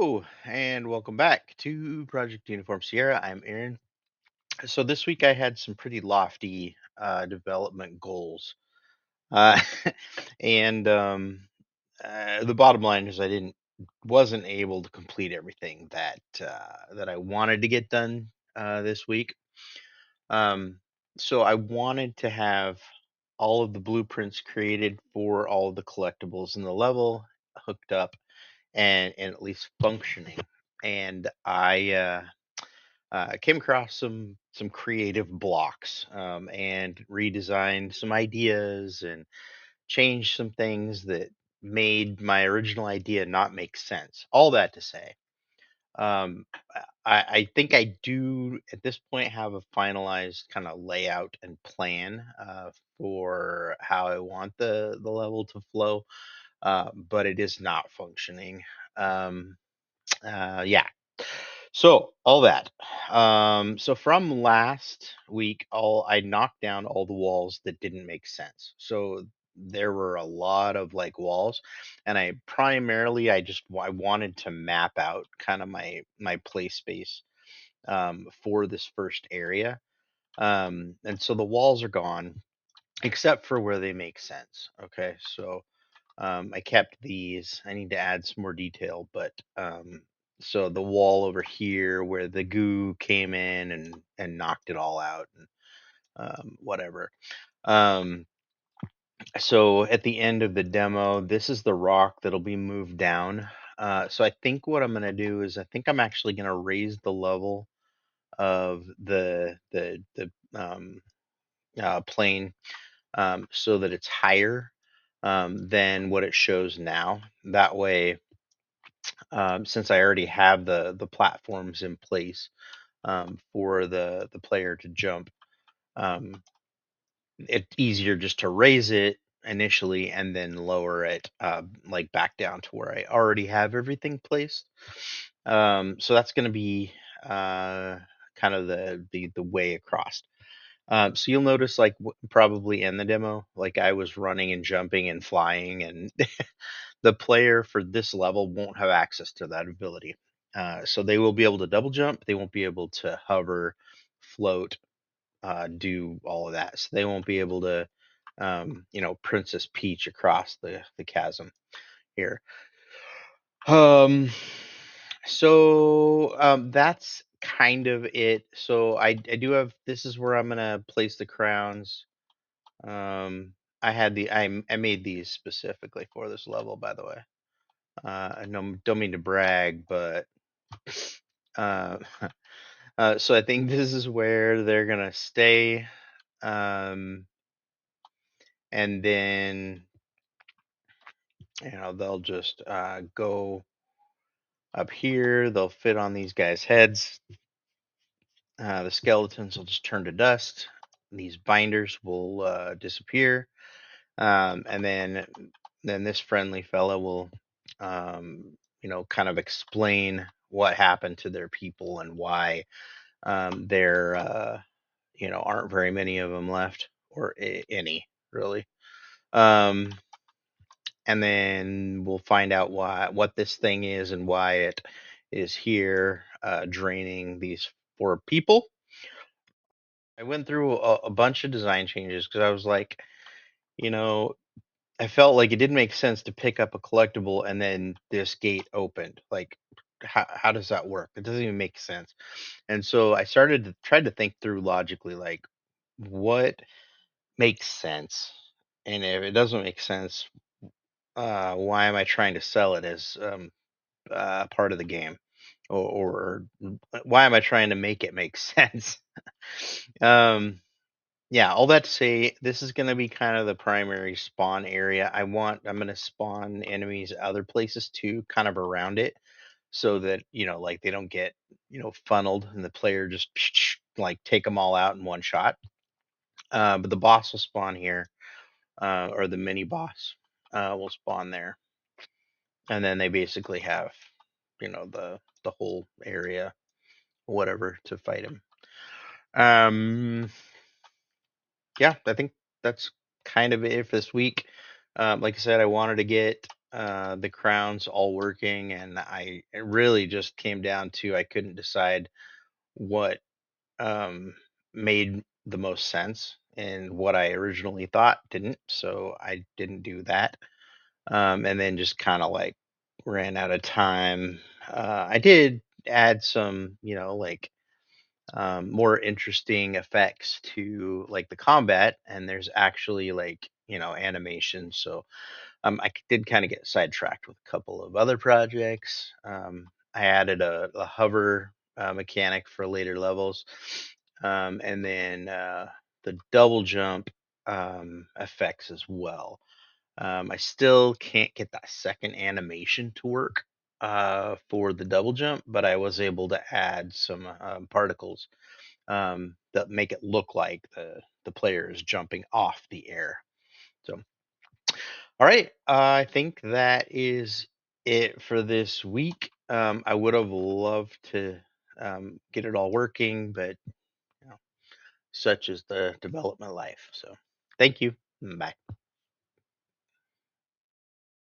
Hello and welcome back to Project Uniform Sierra. I'm Aaron. So this week I had some pretty lofty development goals, uh, and the bottom line is I didn't wasn't able to complete everything that I wanted to get done this week. Um, so I wanted to have all of the blueprints created for all of the collectibles in the level hooked up and at least functioning. And I came across some creative blocks and redesigned some ideas and changed some things that made my original idea not make sense. All that to say, um, I think I do at this point have a finalized kind of layout and plan for how I want the level to flow, but it is not functioning. Um, yeah. So all that. So from last week, all I knocked down all the walls that didn't make sense. So there were a lot of like walls, and I wanted to map out kind of my play space for this first area. And so the walls are gone except for where they make sense. Okay, so I kept these. I need to add some more detail, but so the wall over here where the goo came in and knocked it all out and whatever. Um, so at the end of the demo, this is the rock that'll be moved down. So I think what I'm gonna do is I think I'm actually gonna raise the level of the plane so that it's higher than what it shows now. That way, since I already have the platforms in place for the player to jump, um, it's easier just to raise it initially and then lower it like back down to where I already have everything placed. So that's going to be uh, kind of the way across. So you'll notice, like probably in the demo, like I was running and jumping and flying, and the player for this level won't have access to that ability. So they will be able to double jump. They won't be able to hover, float, do all of that. So they won't be able to, Princess Peach across the chasm here. Um, so that's kind of it. So I do have, this is where I'm gonna place the crowns. Um, I made these specifically for this level, by the way. I don't mean to brag, but uh, so I think this is where they're gonna stay, um, and then they'll just go up here. They'll fit on these guys' heads. The skeletons will just turn to dust. These binders will disappear, and then this friendly fella will, kind of explain what happened to their people and why there, aren't very many of them left, or any really. Um, and then we'll find out what this thing is and why it is here, draining these four people. I went through a bunch of design changes because I was like, you know, I felt like it didn't make sense to pick up a collectible and then this gate opened. Like, how does that work? It doesn't even make sense. And so I started to try to think through logically, like, what makes sense? And if it doesn't make sense, why am I trying to sell it as part of the game? Or why am I trying to make it make sense? um, yeah, all that to say, this is going to be kind of the primary spawn area. I'm going to spawn enemies other places too, kind of around it, so that, like they don't get, funneled and the player just like take them all out in one shot. But the boss will spawn here, or the mini boss will spawn there. And then they basically have, the whole area, whatever, to fight him. Um, yeah, I think that's kind of it for this week. Like I said, I wanted to get the crowns all working, and it really just came down to I couldn't decide what um, made the most sense, and what I originally thought didn't. So I didn't do that, and then just kind of like ran out of time. I did add some, like more interesting effects to like the combat, and there's actually like animation. So did kind of get sidetracked with a couple of other projects. I added a hover mechanic for later levels, and then the double jump effects as well. I still can't get that second animation to work for the double jump, but I was able to add some particles that make it look like the player is jumping off the air. So, all right, I think that is it for this week. I would have loved to get it all working, but you know, such is the development life. So, thank you. Bye.